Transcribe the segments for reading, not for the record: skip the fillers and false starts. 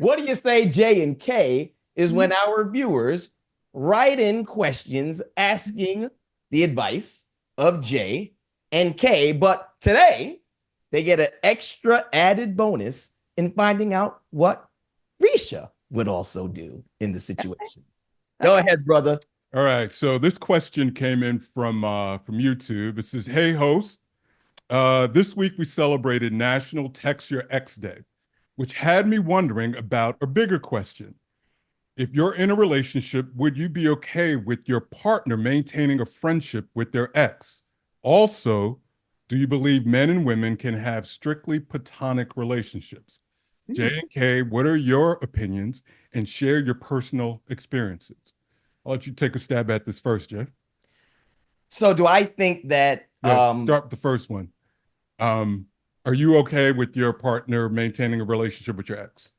What do you say, J and K, is when our viewers write in questions asking the advice of J and K, but today they get an extra added bonus in finding out what Reesha would also do in the situation. Go ahead, brother. All right. So this question came in from YouTube. It says, "Hey host, this week we celebrated National Text Your Ex Day, which had me wondering about a bigger question. If you're in a relationship, would you be okay with your partner maintaining a friendship with their ex? Also, do you believe men and women can have strictly platonic relationships? J and K, what are your opinions and share your personal experiences?" I'll let you take a stab at this first, Jay. So do I think that Yeah, start with the first one. Um, are you okay with your partner maintaining a relationship with your ex?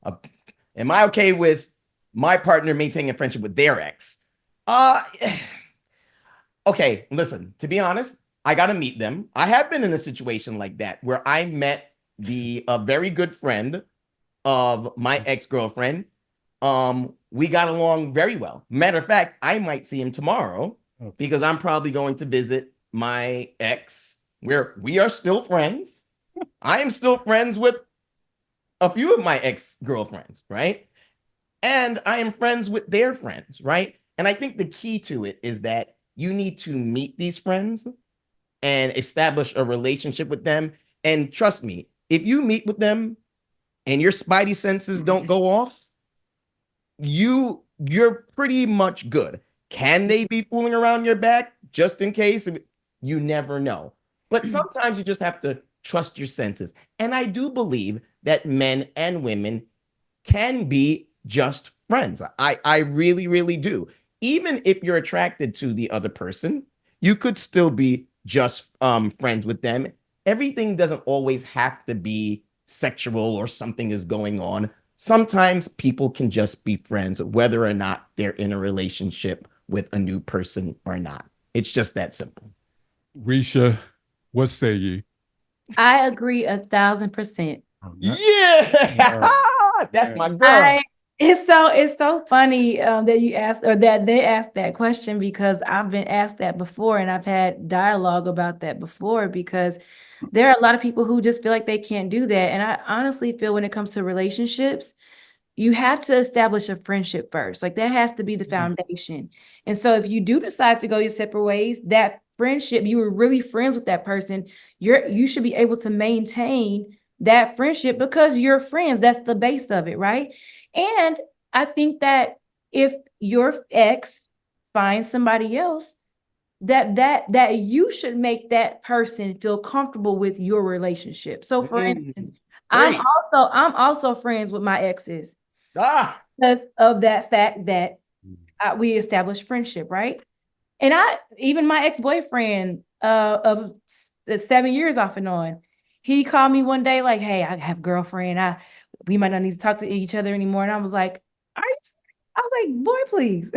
uh, am I okay with my partner maintaining a friendship with their ex? Uh okay, listen, to be honest, I got to meet them. I have been in a situation like that where I met the very good friend of my ex-girlfriend. We got along very well. Matter of fact, I might see him tomorrow Okay. because I'm probably going to visit my ex, where we are still friends. I am still friends with a few of my ex-girlfriends, right? And I am friends with their friends, right? And I think the key to it is that you need to meet these friends and establish a relationship with them. And trust me, if you meet with them and your spidey senses don't go off, you're pretty much good. Can they be fooling around your back just in case? You never know. But sometimes you just have to trust your senses. And I do believe that men and women can be just friends. I really, really do. Even if you're attracted to the other person, you could still be just friends with them. Everything doesn't always have to be sexual or something is going on. Sometimes people can just be friends, whether or not they're in a relationship with a new person or not. It's just that simple. Risha, what say ye? I agree 1,000%. Oh, Yeah, that's my girl. I it's so funny that you asked or that they asked that question because I've been asked that before and I've had dialogue about that before because there are a lot of people who just feel like they can't do that. And I honestly feel when it comes to relationships, you have to establish a friendship first. Like that has to be the foundation. And so if you do decide to go your separate ways, that friendship, you were really friends with that person, you should be able to maintain that friendship because you're friends. That's the base of it, right? And I think that if your ex finds somebody else, that you should make that person feel comfortable with your relationship. So for instance, Great. I'm also friends with my exes Ah, because of that fact that we established friendship, right? And even my ex-boyfriend of 7 years off and on, he called me one day like, "Hey, I have a girlfriend. We might not need to talk to each other anymore." And I was like, "Are you serious?" I was like, "Boy, please."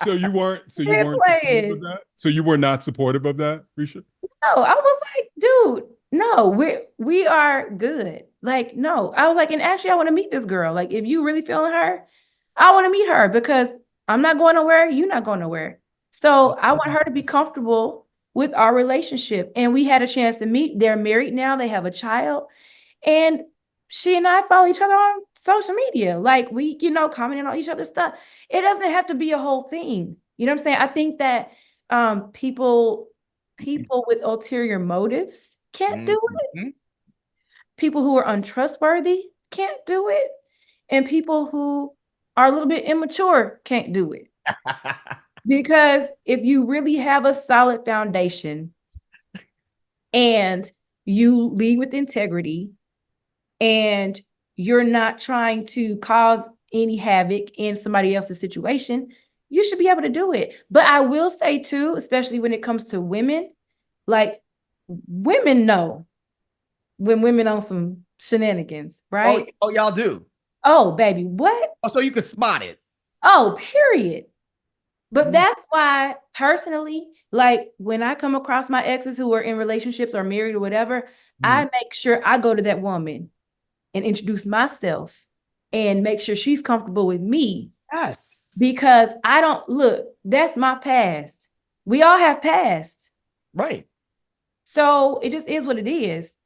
So you weren't supportive of Playing. that? So you were not supportive of that, Risha? No, I was like, dude, no, we are good. Like, no. I was like, and actually, I want to meet this girl. Like, if you really feeling her, I want to meet her because I'm not going nowhere, you're not going nowhere. So I want her to be comfortable with our relationship. And we had a chance to meet. They're married now, they have a child. And she and I follow each other on social media. Like we, commenting on each other's stuff. It doesn't have to be a whole thing. You know what I'm saying? I think that people with ulterior motives can't do it. mhm. People who are untrustworthy can't do it. And people who are a little bit immature can't do it. Because if you really have a solid foundation and you lead with integrity and you're not trying to cause any havoc in somebody else's situation, you should be able to do it. But I will say too, especially when it comes to women, like women know when women on some shenanigans, Oh, right? oh, y'all do. Oh, baby, what? Oh, so you could spot it. Oh, period. But that's why personally, like when I come across my exes who are in relationships or married or whatever, I make sure I go to that woman and introduce myself and make sure she's comfortable with me. Yes. Because I don't look, that's my past. We all have past. Right. So it just is what it is.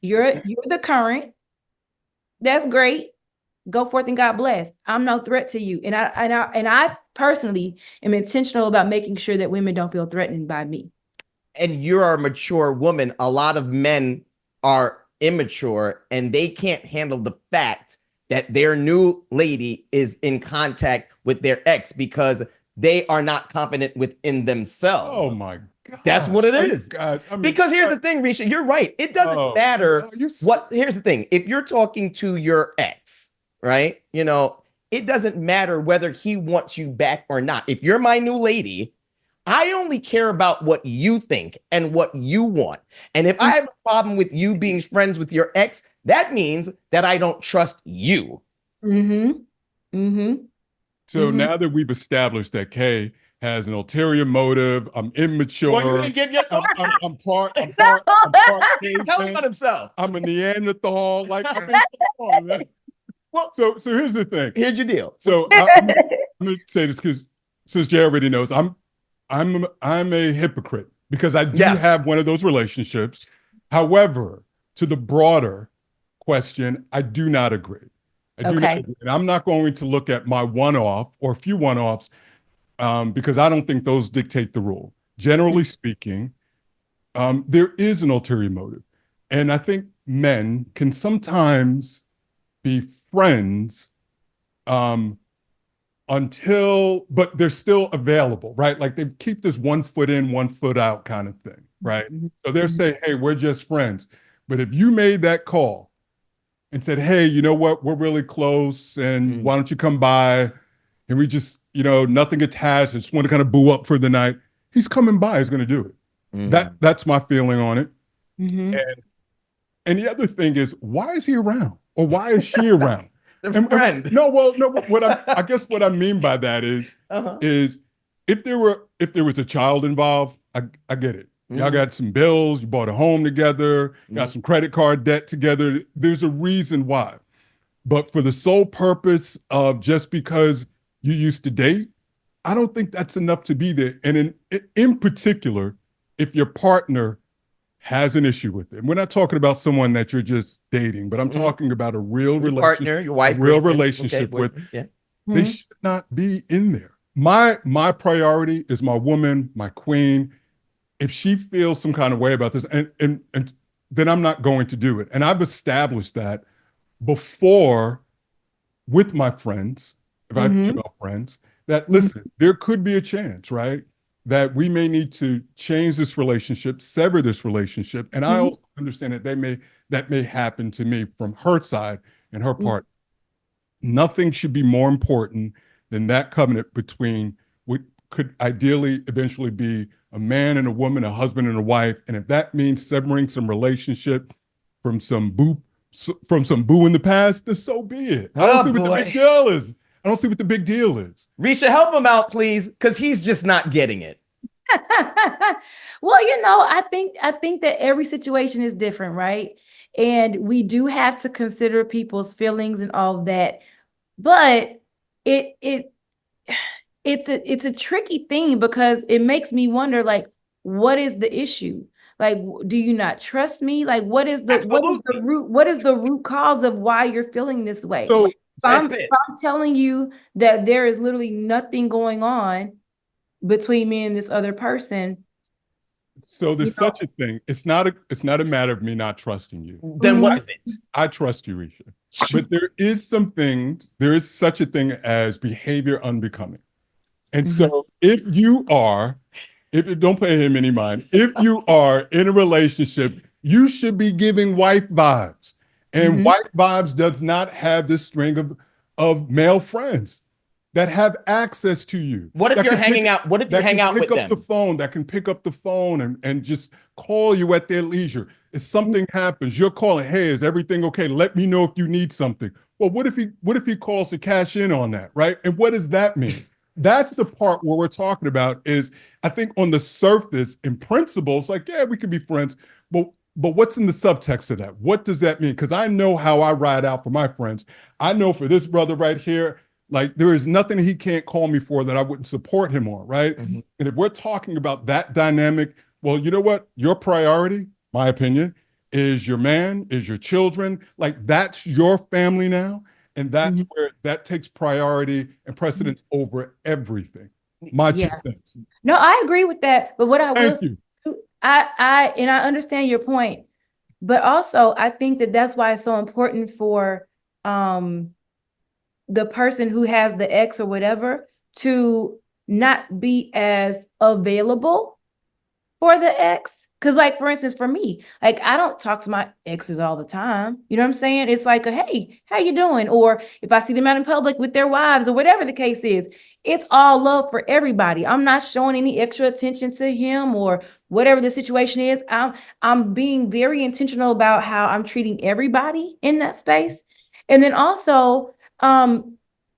You're the current. That's great. Go forth and God bless. I'm no threat to you. And I personally am intentional about making sure that women don't feel threatened by me. And you're a mature woman. A lot of men are immature and they can't handle the fact that their new lady is in contact with their ex because they are not confident within themselves. Oh my God. That's what it is. Guys, I mean, because here's the thing, Reesha, you're right. It doesn't matter what, here's the thing. If you're talking to your ex, right? You know, it doesn't matter whether he wants you back or not. If you're my new lady, I only care about what you think and what you want. And if I have a problem with you being friends with your ex, that means that I don't trust you. So now that we've established that Kay has an ulterior motive, I'm immature. Well, you give your I'm part Tell him about himself. I'm a Neanderthal. Like, I mean, come on, man. Well, so here's the thing. Here's your deal. So I'm going to say this because since Jay already knows, I'm a hypocrite because I do have one of those relationships. However, to the broader question, I do not agree. I do not agree. And I'm not going to look at my one-off or a few one-offs because I don't think those dictate the rule. Generally speaking, there is an ulterior motive. And I think men can sometimes be friends but they're still available, right? Like they keep this 1 foot in, 1 foot out kind of thing, right? So they're saying, hey, we're just friends. But if you made that call and said, hey, you know what, we're really close and why don't you come by and we just, you know, nothing attached, I just want to kind of boo up for the night, he's coming by, he's going to do it. That's my feeling on it. And the other thing is, why is he around? Or why is she around? I guess what I mean by that is if there was a child involved, I get it. Y'all got some bills, you bought a home together, got some credit card debt together. There's a reason why. But for the sole purpose of just because you used to date, I don't think that's enough to be there. And in particular, if your partner has an issue with it. We're not talking about someone that you're just dating, but I'm talking about a real relationship, partner, your wife, a real relationship with. They should not be in there. My priority is my woman, my queen. If she feels some kind of way about this, and then I'm not going to do it. And I've established that before with my friends, if I have female friends, that listen, there could be a chance, right? That we may need to change this relationship, sever this relationship. And I also understand that that may happen to me from her side and her part. Nothing should be more important than that covenant between what could ideally eventually be a man and a woman, a husband and a wife. And if that means severing some relationship from some boo in the past, then so be it. I don't see what the big deal is. I don't see what the big deal is. Reesha, help him out, please, because he's just not getting it. Well, you know, I think that every situation is different, right? And we do have to consider people's feelings and all that. But it's a tricky thing because it makes me wonder, like, what is the issue? Like, do you not trust me? Like, what is the root cause of why you're feeling this way? So if I'm telling you that there is literally nothing going on between me and this other person. So there's such a thing. It's not a matter of me not trusting you. Then what is it? I trust you, Reesha. But there is such a thing as behavior unbecoming. And so if don't pay him any mind, if you are in a relationship, you should be giving wife vibes. And wife vibes does not have this string of male friends that have access to you. What if you're hanging out? What if you hang out with them? That can pick up the phone and just call you at their leisure. If something happens, you're calling, hey, is everything okay? Let me know if you need something. Well, what if he calls to cash in on that, right? And what does that mean? that's the part where we're talking about is, I think on the surface, in principle, it's like, yeah, we can be friends, but what's in the subtext of that? What does that mean? Because I know how I ride out for my friends. I know for this brother right here, like there is nothing he can't call me for that I wouldn't support him on, right? Mhm. And if we're talking about that dynamic, well, you know what? Your priority, my opinion, is your man, is your children. Like that's your family now. And that's Mhm. where that takes priority and precedence over everything. My two Yeah. cents. No, I agree with that. But what I will Thank say, you. I understand your point, but also I think that that's why it's so important for um the person who has the ex or whatever to not be as available for the ex. Cause like for instance, for me, like I don't talk to my exes all the time. You know what I'm saying? It's like a hey, how you doing? Or if I see them out in public with their wives or whatever the case is, it's all love for everybody. I'm not showing any extra attention to him or whatever the situation is. I'm being very intentional about how I'm treating everybody in that space. And then also,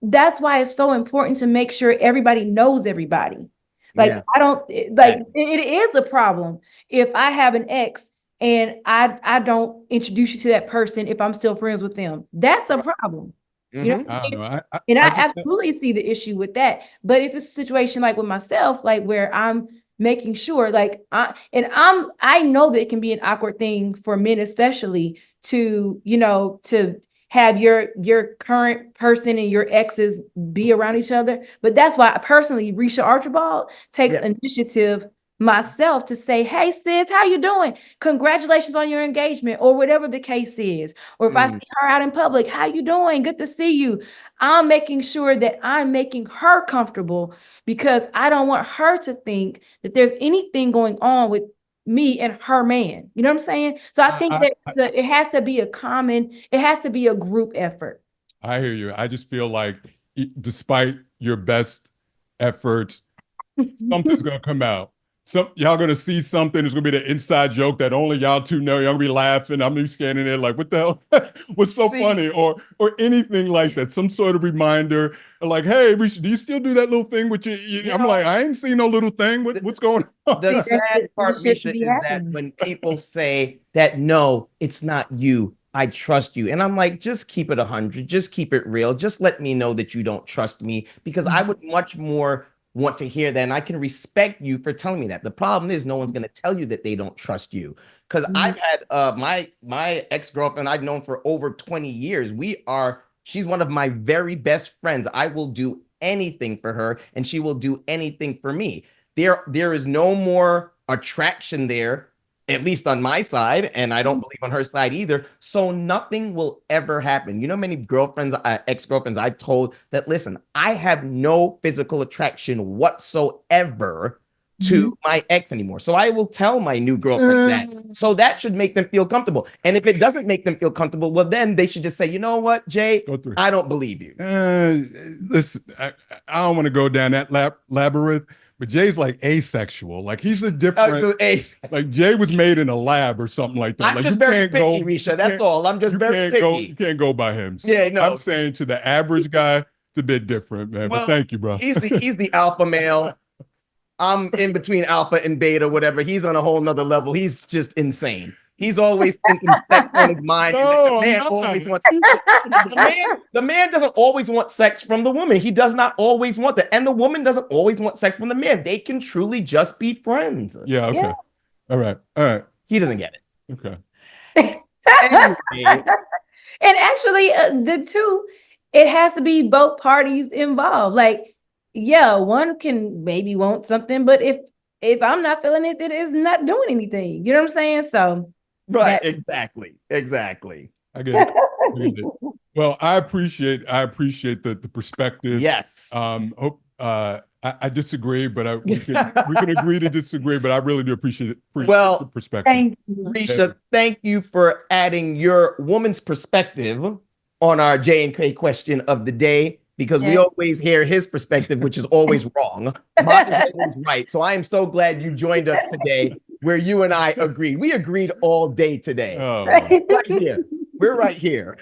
that's why it's so important to make sure everybody knows everybody. Like Yeah. I don't like it is a problem if I have an ex and I don't introduce you to that person if I'm still friends with them. That's a problem. You know Mhm. what I'm I don't saying? know. And I I just, absolutely see the issue with that. But if it's a situation like with myself, like where I'm making sure, like I know that it can be an awkward thing for men, especially to, to have your current person and your exes be around each other. But that's why personally, Reesha Archibald takes Yeah. initiative myself to say, hey sis, how you doing? Congratulations on your engagement, or whatever the case is. Or if I Mm. see her out in public, how you doing? Good to see you. I'm making sure that I'm making her comfortable because I don't want her to think that there's anything going on with me and her man. You know what I'm saying? So I think I, that it has to be it has to be a group effort. I hear you. I just feel like despite your best efforts, something's gonna come out. Y'all gonna see something. It's gonna be the inside joke that only y'all two know. Y'all gonna be laughing. I'm gonna be standing there like, what the hell? What's so See, funny? Or anything like that. Some sort of reminder, like, hey, do you still do that little thing with you? you I'm know, like, I ain't seen no little thing. What's going on? the That sad shit, that part, shit should Risha, be is that happening. when people say that, no, it's not you. I trust you. And I'm like, just keep it 100. Just keep it real. Just let me know that you don't trust me because I would much more want to hear that. And I can respect you for telling me that. The problem is no one's going to tell you that they don't trust you. Because Mhm. I've had my ex-girlfriend I've known for over 20 years. She's one of my very best friends. I will do anything for her and she will do anything for me. There is no more attraction there, at least on my side, and I don't believe on her side either. So nothing will ever happen. You know, many girlfriends, ex-girlfriends I've told that, listen, I have no physical attraction whatsoever to Mhm. my ex anymore. So I will tell my new girlfriends that. So that should make them feel comfortable. And if it doesn't make them feel comfortable, well, then they should just say, you know what, Jay, Go through. I don't believe you. Listen, I don't want to go down that labyrinth, but Jay's like asexual. Like he's a different. Hey, Like Jay was made in a lab or something like that. I'm Like just you very can't picky, go, Risha. That's all. I'm just you very can't go, you picky. can't go by him. So Yeah, I'm no. saying to the average guy, it's a bit different, man. But Well, thank you, bro. he's the alpha male. I'm in between alpha and beta, whatever. He's on a whole nother level. He's just insane. He's always thinking sex on his mind. And the No, I'm man not. always wants the man doesn't always want sex from the woman. He does not always want that. And the woman doesn't always want sex from the man. They can truly just be friends. Yeah. Yeah. Okay. All right. All right. He doesn't get Okay. it. Anyway, And actually, the two, it has to be both parties involved. Like, yeah, one can maybe want something, but if I'm not feeling it, it is not doing anything. You know what I'm saying? So right, that. exactly. I get it. I get it. Well, I appreciate the perspective. Yes. Hope I disagree, but we can agree to disagree. But I really do appreciate Well, the perspective. Thank you. Risha, thank you for adding your woman's perspective on our J and K question of the day, because we Yeah. always hear his perspective, which is always wrong. Mine is always right. So I am so glad you joined us today, where you and I agreed. We agreed all day today. Oh. Right. Right here. We're right here.